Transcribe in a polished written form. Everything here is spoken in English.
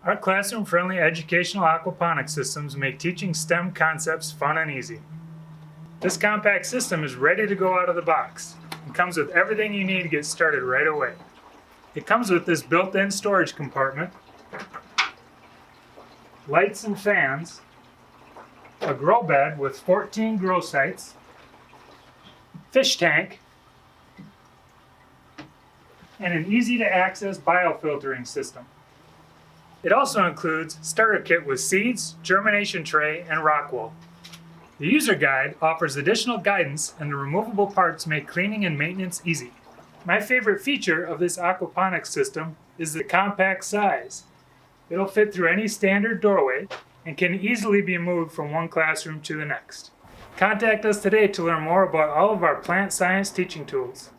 Our classroom-friendly educational aquaponics systems make teaching STEM concepts fun and easy. This compact system is ready to go out of the box and comes with everything you need to get started right away. It comes with this built-in storage compartment, lights and fans, a grow bed with 14 grow sites, fish tank, and an easy-to-access biofiltering system. It also includes starter kit with seeds, germination tray, and rock wool. The user guide offers additional guidance, and the removable parts make cleaning and maintenance easy. My favorite feature of this aquaponics system is the compact size. It'll fit through any standard doorway and can easily be moved from one classroom to the next. Contact us today to learn more about all of our plant science teaching tools.